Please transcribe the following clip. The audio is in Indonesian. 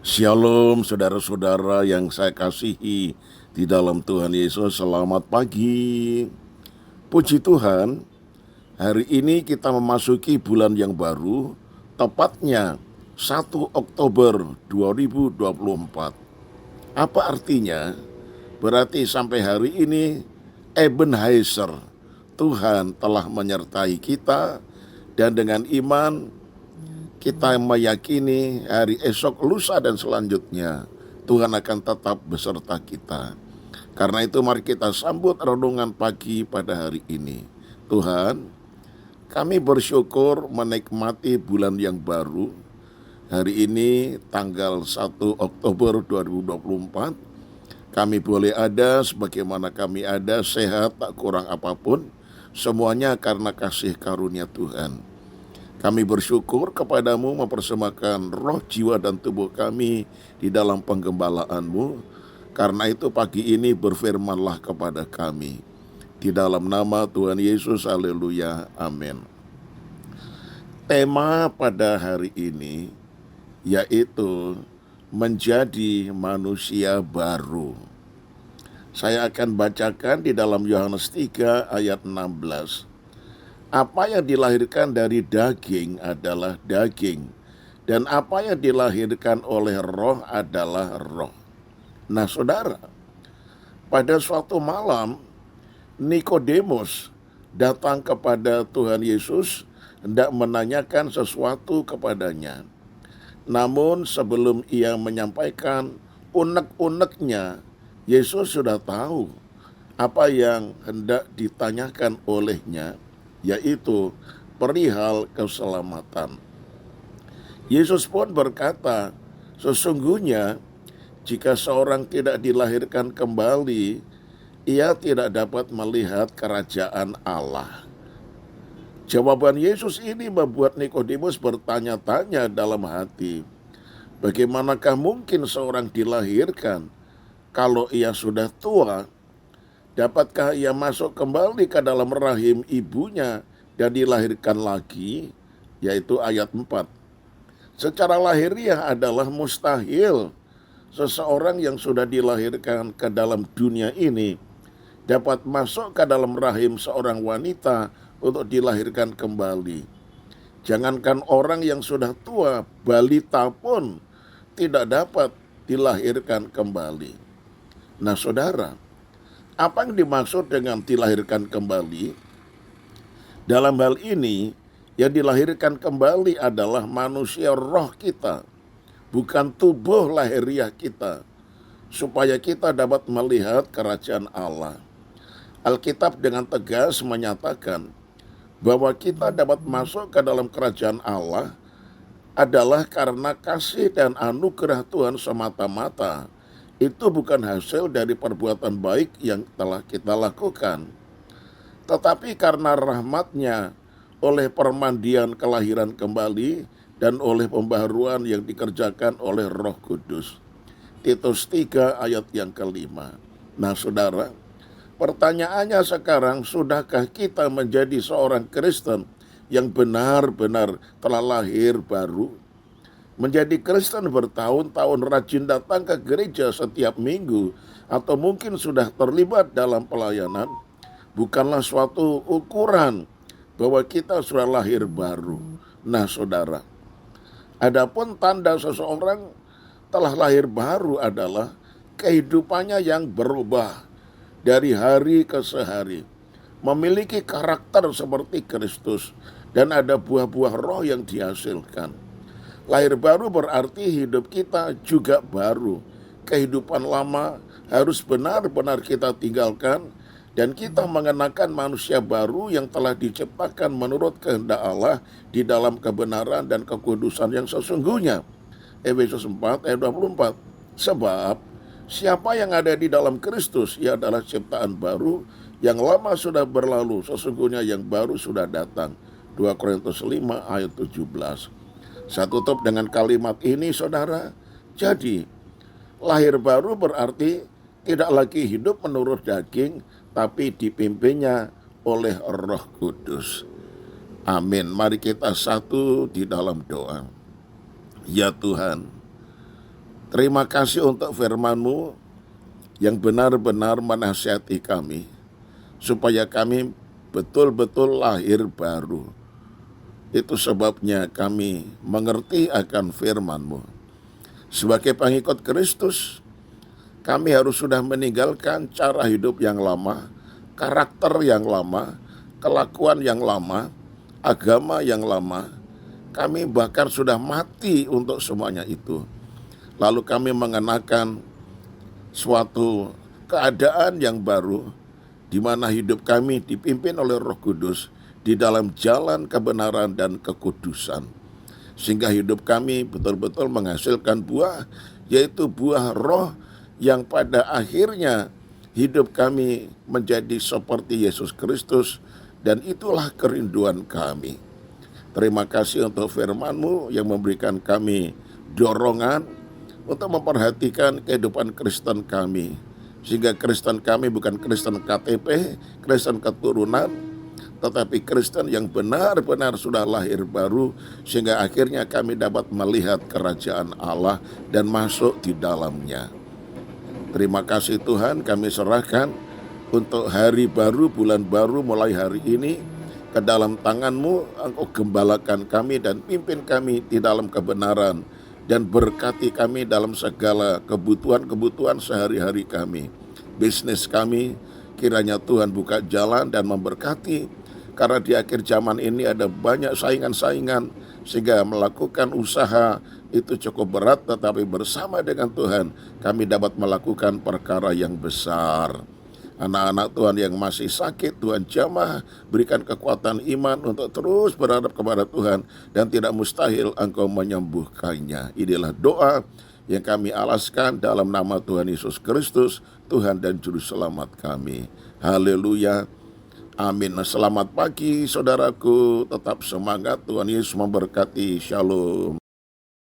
Shalom saudara-saudara yang saya kasihi di dalam Tuhan Yesus, selamat pagi. Puji Tuhan, hari ini kita memasuki bulan yang baru, tepatnya 1 Oktober 2024. Apa artinya? Berarti sampai hari ini Ebenezer, Tuhan telah menyertai kita, dan dengan iman kita meyakini hari esok, lusa, dan selanjutnya Tuhan akan tetap beserta kita. Karena itu mari kita sambut renungan pagi pada hari ini. Tuhan, kami bersyukur menikmati bulan yang baru. Hari ini tanggal 1 Oktober 2024. Kami boleh ada sebagaimana kami ada, sehat, tak kurang apapun. Semuanya karena kasih karunia Tuhan. Kami bersyukur kepadamu mempersembahkan roh, jiwa, dan tubuh kami di dalam penggembalaanmu. Karena itu pagi ini berfirmanlah kepada kami. Di dalam nama Tuhan Yesus, haleluya, amin. Tema pada hari ini yaitu menjadi manusia baru. Saya akan bacakan di dalam Yohanes 3 ayat 16. Apa yang dilahirkan dari daging adalah daging, dan apa yang dilahirkan oleh roh adalah roh. Nah saudara, pada suatu malam Nikodemus datang kepada Tuhan Yesus hendak menanyakan sesuatu kepadanya. Namun sebelum ia menyampaikan unek-uneknya, Yesus sudah tahu apa yang hendak ditanyakan olehnya, yaitu perihal keselamatan. Yesus pun berkata, sesungguhnya jika seorang tidak dilahirkan kembali, ia tidak dapat melihat kerajaan Allah. Jawaban Yesus ini membuat Nikodemus bertanya-tanya dalam hati, bagaimanakah mungkin seorang dilahirkan kalau ia sudah tua? Dapatkah ia masuk kembali ke dalam rahim ibunya dan dilahirkan lagi? Yaitu ayat 4. Secara lahiriah adalah mustahil seseorang yang sudah dilahirkan ke dalam dunia ini dapat masuk ke dalam rahim seorang wanita untuk dilahirkan kembali. Jangankan orang yang sudah tua, balita pun tidak dapat dilahirkan kembali. Nah saudara, apa yang dimaksud dengan dilahirkan kembali? Dalam hal ini, yang dilahirkan kembali adalah manusia roh kita, bukan tubuh lahiriah kita, supaya kita dapat melihat kerajaan Allah. Alkitab dengan tegas menyatakan bahwa kita dapat masuk ke dalam kerajaan Allah adalah karena kasih dan anugerah Tuhan semata-mata. Itu bukan hasil dari perbuatan baik yang telah kita lakukan, tetapi karena rahmat-Nya oleh permandian kelahiran kembali dan oleh pembaharuan yang dikerjakan oleh Roh Kudus. Titus 3 ayat yang kelima. Nah saudara, pertanyaannya sekarang, sudahkah kita menjadi seorang Kristen yang benar-benar telah lahir baru? Menjadi Kristen bertahun-tahun, rajin datang ke gereja setiap minggu, atau mungkin sudah terlibat dalam pelayanan, bukanlah suatu ukuran bahwa kita sudah lahir baru. Nah saudara, adapun tanda seseorang telah lahir baru adalah kehidupannya yang berubah dari hari ke hari, memiliki karakter seperti Kristus, dan ada buah-buah roh yang dihasilkan. Lahir baru berarti hidup kita juga baru. Kehidupan lama harus benar-benar kita tinggalkan, dan kita mengenakan manusia baru yang telah diciptakan menurut kehendak Allah di dalam kebenaran dan kekudusan yang sesungguhnya. Efesus 4 ayat 24. Sebab siapa yang ada di dalam Kristus, ia adalah ciptaan baru, yang lama sudah berlalu, sesungguhnya yang baru sudah datang. 2 Korintus 5 ayat 17. Saya tutup dengan kalimat ini saudara. Jadi lahir baru berarti tidak lagi hidup menurut daging, tapi dipimpinnya oleh Roh Kudus. Amin. Mari kita satu di dalam doa. Ya Tuhan, Terima kasih untuk firman-Mu yang benar-benar menasihati kami, supaya kami betul-betul lahir baru. Itu sebabnya kami mengerti akan firman-Mu. Sebagai pengikut Kristus, kami harus sudah meninggalkan cara hidup yang lama, karakter yang lama, kelakuan yang lama, agama yang lama. Kami bahkan sudah mati untuk semuanya itu. Lalu kami mengenakan suatu keadaan yang baru, di mana hidup kami dipimpin oleh Roh Kudus di dalam jalan kebenaran dan kekudusan. Sehingga hidup kami betul-betul menghasilkan buah, yaitu buah roh yang pada akhirnya hidup kami menjadi seperti Yesus Kristus, dan itulah kerinduan kami. Terima kasih untuk firman-Mu yang memberikan kami dorongan untuk memperhatikan kehidupan Kristen kami. Sehingga Kristen kami bukan Kristen KTP, Kristen keturunan, tetapi Kristen yang benar-benar sudah lahir baru, sehingga akhirnya kami dapat melihat kerajaan Allah dan masuk di dalamnya. Terima kasih Tuhan, kami serahkan untuk hari baru, bulan baru mulai hari ini ke dalam tangan-Mu. Engkau gembalakan kami dan pimpin kami di dalam kebenaran, dan berkati kami dalam segala kebutuhan-kebutuhan sehari-hari kami. Bisnis kami, kiranya Tuhan buka jalan dan memberkati, karena di akhir zaman ini ada banyak saingan-saingan, sehingga melakukan usaha itu cukup berat, tetapi bersama dengan Tuhan kami dapat melakukan perkara yang besar. Anak-anak Tuhan yang masih sakit, Tuhan jamah berikan kekuatan iman untuk terus berharap kepada Tuhan, dan tidak mustahil Engkau menyembuhkannya. Inilah doa yang kami alaskan dalam nama Tuhan Yesus Kristus, Tuhan dan Juru Selamat kami. Haleluya. Amin. Selamat pagi saudaraku, tetap semangat, Tuhan Yesus memberkati. Shalom.